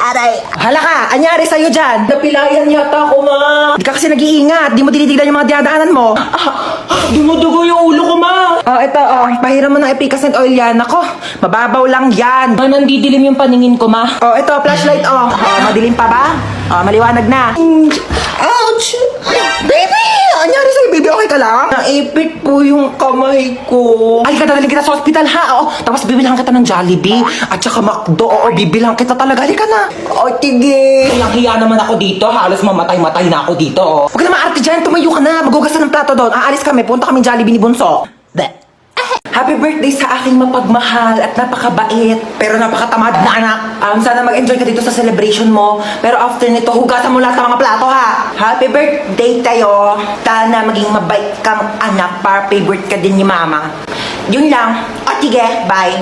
Aray! Hala ka! Anyari sa'yo dyan? Napilayan yata ako, ma! Di ka kasi nag-iingat. Di mo tinitignan yung mga dinadaanan mo. Dumudugo yung ulo ko, ma! Ito, pahiram mo ng epicacent oil yan. Ako, mababaw lang yan. Nandidilim yung paningin ko, ma. Ito, flashlight, madilim pa ba? Maliwanag na. Ouch! Baby! Anyari sa'yo, baby? Okay ka lang? Naipit po yung kamay ko. Ay, dadalhin kita sa hospital, ha? Tapos bibilang kita ng Jollibee. At saka McDo. Bibilang kita talaga. Halika na. Tige. Hiya naman ako dito. Halos mamatay-matay na ako dito. Huwag ka na maarte dyan. Tumayo ka na. Magugas ka ng plato doon. Aalis kami. Punta kami Jollibee ni Bunso. Happy birthday sa aking mapagmahal at napakabait pero napakatamad na anak. Sana mag-enjoy ka dito sa celebration mo. Pero after nito, hugasan mo lahat ng mga plato, ha? Happy birthday tayo. Sana maging mabait kang anak para favorite ka din ni mama. Yun lang. Sige, bye.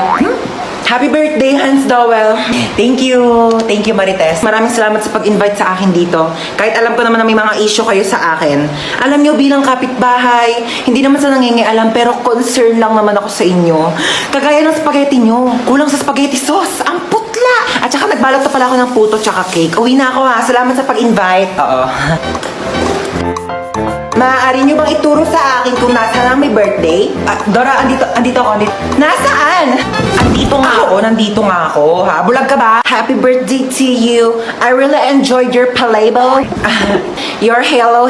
Happy birthday, Hans Dowell. Thank you. Thank you, Marites. Maraming salamat sa pag-invite sa akin dito. Kahit alam ko naman na may mga issue kayo sa akin. Alam nyo, bilang kapitbahay, hindi naman sa nangingialam, pero concern lang naman ako sa inyo. Kagaya ng spaghetti nyo. Kulang sa spaghetti sauce. Ang putla! At saka nagbalot na pala ako ng puto tsaka cake. Uwi na ako, ha. Salamat sa pag-invite. Maaari nyo bang ituro sa akin kung nasaan ang may birthday? Dora, andito ako. Nasaan? Nandito nga ako, ha? Bulag ka ba? Happy birthday to you. I really enjoyed your playboy. Your hello,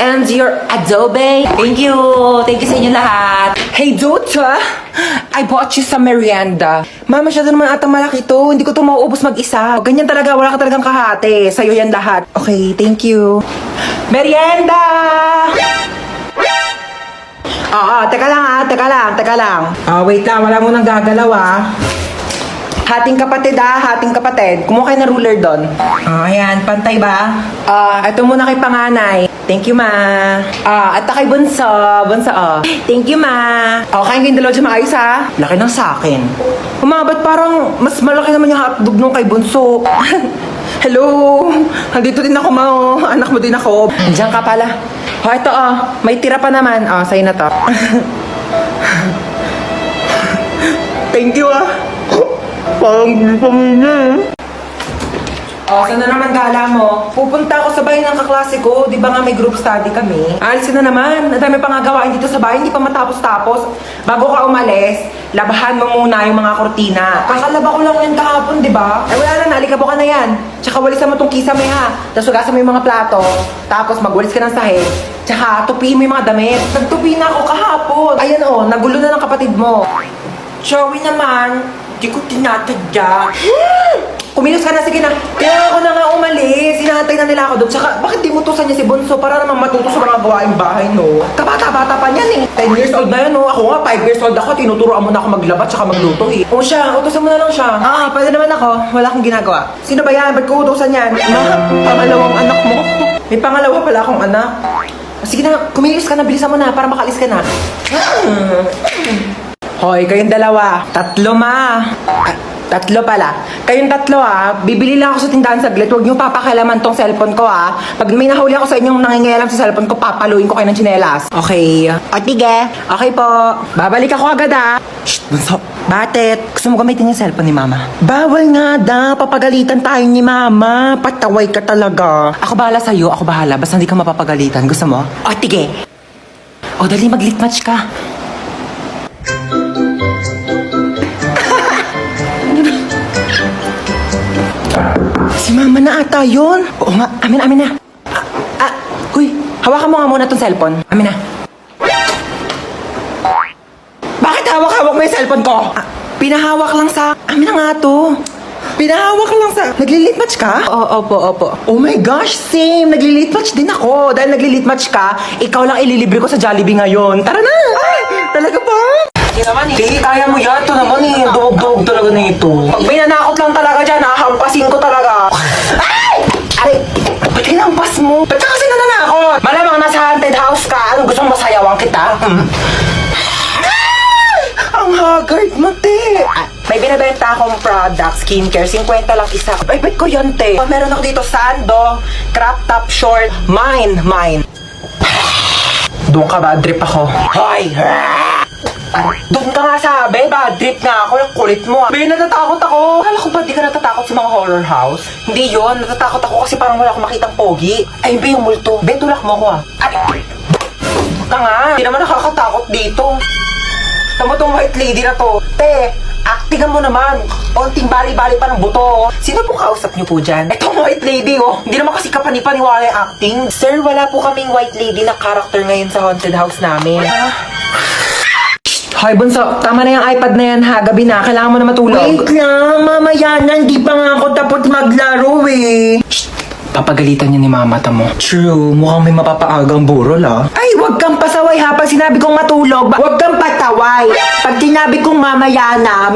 and your adobe. Thank you sa inyo lahat. Hey, Dota! I bought you some merienda. Mama, masyado naman atang malaki to. Hindi ko to mauubos mag-isa. Ganyan talaga, wala ka talagang kahati. Sa'yo yan lahat. Okay, thank you. Merienda! Teka lang. Wait lang, wala mo nang gagalaw, Hating kapatid. Kumuha kayo ng ruler doon. Ayan, pantay ba? Ito muna kay panganay. Thank you, ma. At kay bunso. Thank you, ma. Kain kayong dalawa dyan maayos, ha? Laki ng sakin. Ba't parang mas malaki naman yung hotdog nung kay bunso? Hello! Nandito din ako, ma. Anak mo din ako. Diyan ka pala. Ito, may tira pa naman. Sa'yo na to. Thank you, Parang hindi pamilya, saan na naman gala mo? Pupunta ako sa bahay ng kaklase ko. Di ba nga may group study kami? Alisin na naman. Nadami pa nga gawain dito sa bahay. Hindi pa matapos-tapos. Bago ka umalis, labahan mo muna yung mga kortina. Kakalaba ko lang yan kahapon, di ba? Wala na, naalikabo ka na yan. Tsaka walisan mo tong kisame, ha? Tapos hugasan mo yung mga plato. Tapos magwalis ka ng sahig. Tsaka tupiin mo yung mga damit. Nagtupi na ako kahapon. Ayan, nagulo na ng kapatid mo. Joey naman, di ko tinatadya. Kumilos ka na, sige na. Kaya ako na nga umalis. Hinahantay na nila ako doon. Tsaka, bakit di mo tusan niya si Bunso para naman matuto sa mga gawaing bahay, no? Kabata-bata pa niyan, 10 years old na yan, no? Ako nga, 5 years old ako. Tinuturoan mo na ako maglaba tsaka magluto, siya, utusan mo na lang siya. Pwede naman ako. Wala akong ginagawa. Sino ba yan? Ba't ko utusan yan? Pangalawang anak mo. May pangalawa pala akong anak. Sige na, kumilos ka na. Bilisan mo na para makalis ka na. Hoy, kayong dalawa. Tatlo, ma. Tatlo pala. Kayong tatlo, bibili lang ako sa tindahan saglit. Huwag niyo papakailaman tong cellphone ko, Pag may nahuli ako sa inyong nangingialam sa cellphone ko, papaluin ko kayo ng tsinelas. Okay. Sige. Okay po. Babalik ako agad, Shh, Bunso. Bakit? Gusto mo gamitin yung cellphone ni Mama? Bawal nga, papagalitan tayo ni Mama. Pataway ka talaga. Ako bahala sa'yo. Ako bahala. Basta hindi ka mapapagalitan. Gusto mo? Sige. Dali, mag-lit match ka. Si Mama na ata yun. Oo nga, amin na. Huy, hawakan mo nga muna tong cellphone. Amin na. Bakit hawak-hawak mo yung cellphone ko? Pinahawak lang sa... Amin na nga to. Pinahawak lang sa... Nagli-lit match ka? Opo. Oh my gosh, same. Nagli-lit match din ako. Dahil nagli-lit match ka, ikaw lang ililibre ko sa Jollibee ngayon. Tara na! Ay, talaga ba? Hindi, kaya mo yan. Ito naman Dog talaga na ito. Pag may nanakot lang talaga dyan, hampasin ko talaga. Ay! Aray! Ba't hinampas mo? Ba't ka kasi nananakot? Malamang nasa haunted house ka. Anong gusto mong masayawan kita? Ang haggard mo, te. May binibenta akong product, skincare. 50 lang isa. Ay, ba't ko yan, te? Meron ako dito, sando, crop top short. Mine. Doon ka ba? Drip ako. Hoy! Doon ka nga sabi, bad trip nga ako, yung kulit mo. Be, natatakot ako. Akala ko ba di ka natatakot sa mga horror house? Hindi yon, natatakot ako kasi parang wala akong makitang pogi. Ay, be, yung multo. Be, tulak mo ako ah. Ay, ka nga. Hindi naman nakakatakot dito. Tama tong white lady na to. Te, actingan mo naman. Onting bali-bali pa ng buto. Sino po kausap niyo po dyan? Etong white lady oh. Hindi naman kasi kapanipaniwala yung acting. Sir, wala po kaming white lady na character ngayon sa haunted house namin. Hoy, Bunso, tama na yung iPad na yan ha. Gabi na, kailangan mo na matulog. Wait lang, mamaya na. Hindi pa nga ako tapos maglaro eh. Papagalitan niya ni mama tamo. True, mukhang may mapapaagang burol ah. Ay, wag kang pasaway ha. Pag sinabi kong matulog, wag kang pataway. Pag sinabi kong mamaya na.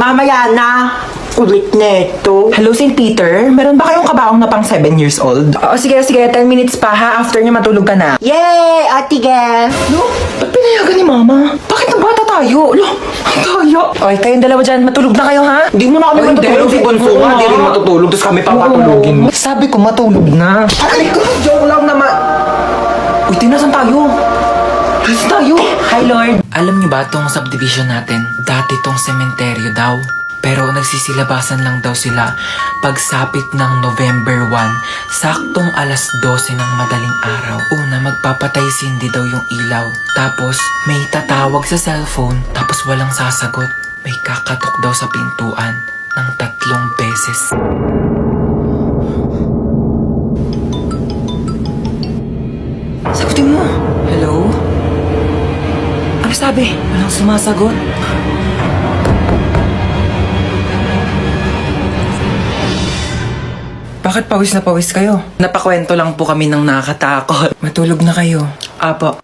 Ulit neto. Hello, St. Peter? Meron ba kayong kabaong na pang 7 years old? Oo, sige, 10 minutes pa ha. After niya matulog ka na. Yay! Ate Gel! Lo, ba't pinayagan ni mama? Bakit ang bata tayo? Lo, ang daya. Okay, kayong dalawa dyan, matulog na kayo ha? Hindi mo na kami matutulog. Si Bunso nga, hindi rin matutulog. Tapos kami papatulogin mo. Sabi ko matulog na. Ay, joke lang naman. Uy, tinasan tayo. Alis tayo. Hi, Lord. Alam niyo ba tong subdivision natin? Dati tong sementeryo daw. Pero nagsisilabasan lang daw sila pagsapit ng November 1, saktong alas 12 ng madaling araw. Una, magpapatay sindi daw yung ilaw. Tapos, may tatawag sa cellphone, tapos walang sasagot. May kakatok daw sa pintuan ng 3 beses. Sagutin mo. Hello? Ano sabi? Walang sumasagot. Bakit pawis na pawis kayo? Napakwento lang po kami ng nakakatakot. Matulog na kayo. Apo.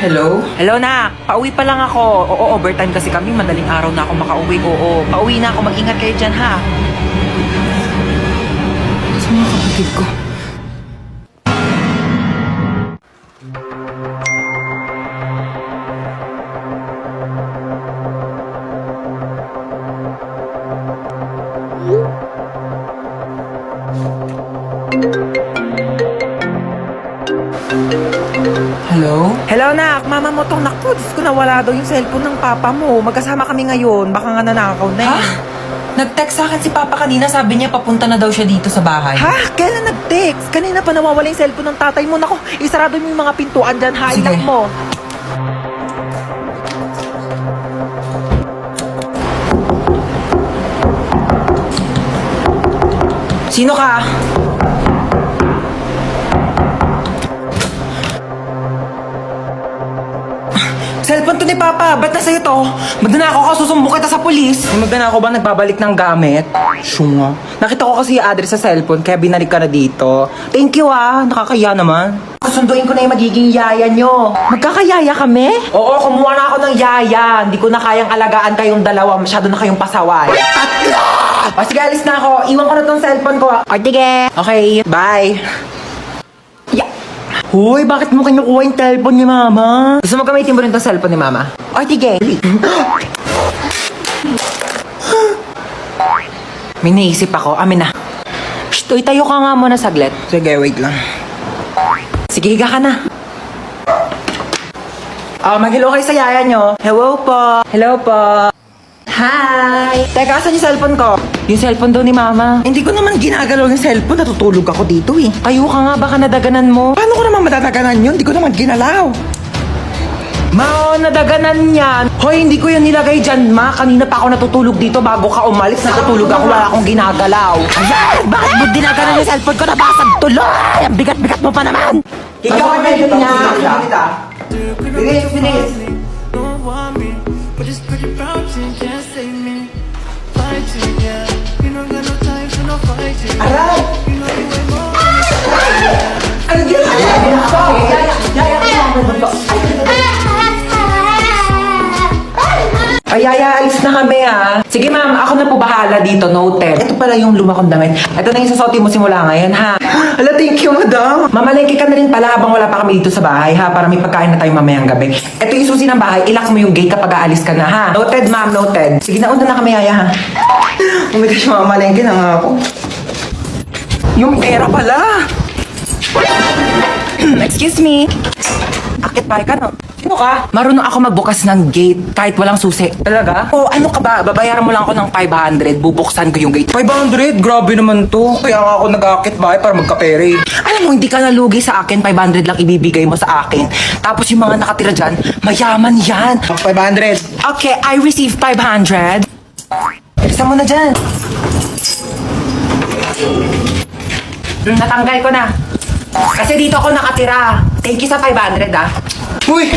Hello? Hello na, pauwi pa lang ako. Oo, overtime kasi kami, madaling araw na ako makauwi. Oo, pauwi na ako, mag-ingat kayo dyan ha. Sa mga kapatid ko. Hello? Hello nak, mama mo tong naku, Diyos ko nawala daw yung cellphone ng papa mo. Magkasama kami ngayon, baka nga nanakaw na Ha? eh. Nag-text sa akin si Papa kanina, sabi niya papunta na daw siya dito sa bahay. Ha? Kailan nag-text? Kanina pa nawawala yung cellphone ng tatay mo. Naku, isarado mo yung mga pintuan dyan ha, Sige. inak mo. Sino ka? Cellphone to ni Papa, ba't nasa'yo to? Magnanakaw ka, susumbong kita sa polis. May magnanakaw ba nagbabalik ng gamit? Syunga. Nakita ko kasi yung address sa cellphone, kaya binalik ka na dito. Thank you ah, nakakaya naman. Susunduin ko na yung magiging yaya nyo. Magkakayaya kami? Oo, kumuha na ako ng yaya. Hindi ko na kayang alagaan kayong dalawa. Masyado na kayong pasaway. Tatlo! O sige, alis na ako. Iwan ko na tong cellphone ko. O, tige. Okay, bye. Yeah. Hoy, bakit mo kinukuha yung cellphone ni Mama? Gusto mo gamitin mo rin tong cellphone ni Mama? O, tige. May naisip ako. Amin na. Shh, uy, tayo ka nga muna saglit. Sige, wait lang. Sige, higa ka na. Mag-hello kayo sa yaya nyo. Hello po. Hello po. Hi! Teka, asan yung cellphone ko? Yung cellphone daw ni mama. Hindi ko naman ginagalaw yung cellphone. Natutulog ako dito eh. Tayo ka nga, baka nadaganan mo. Paano ko naman matataganan yun? Hindi ko naman ginalaw. Ma, nadaganan yan. Hoy, hindi ko yan nilagay dyan, ma. Kanina pa ako natutulog dito bago ka umalis. Natutulog ako, wala akong ginagalaw. Ayan, bakit mo dinaganan yung cellphone ko? Nabasag tuloy. Ang bigat-bigat mo pa naman. Ikaw ang medyo niya. Bilis, bilis. Don't want me, but it's pretty proud you can't save me. Fighting, yeah. You don't got no time for no fighting. Aray! You know you ain't more. Ano ginagawa? Ay, yaya, alis na kami ha. Sige ma'am, ako na po bahala dito, noted. Ito pala yung luma kong damit. Ito na yung susuotin mo simula ngayon ha. Hala, thank you madam. Mamalengke ka na rin pala habang wala pa kami dito sa bahay ha, para may pagkain na tayo mamayang gabi. Ito yung susi ng bahay, ilak mo yung gate kapag aalis ka na ha. Noted ma'am, noted. Sige, nauna na kami yaya ha. Oh my gosh, mamalengke na nga ako. Yung pera pala. Excuse me. Akit pa ka, no? Sino ka? Marunong ako magbukas ng gate kahit walang susi. Talaga? Oo, ano ka ba? Babayaran mo lang ako ng 500. Bubuksan ko yung gate. 500? Grabe naman to. Kaya nga ako nag-akit bahay para magkapere. Alam mo, hindi ka nalugi sa akin. 500 lang ibibigay mo sa akin. Tapos yung mga nakatira dyan, mayaman yan. 500. Okay, I receive 500. Isa mo na dyan. Natanggal ko na. Kasi dito ako nakatira. Thank you sa 500, ah. Uy!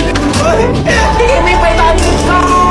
Bigay mo yung 500 ko!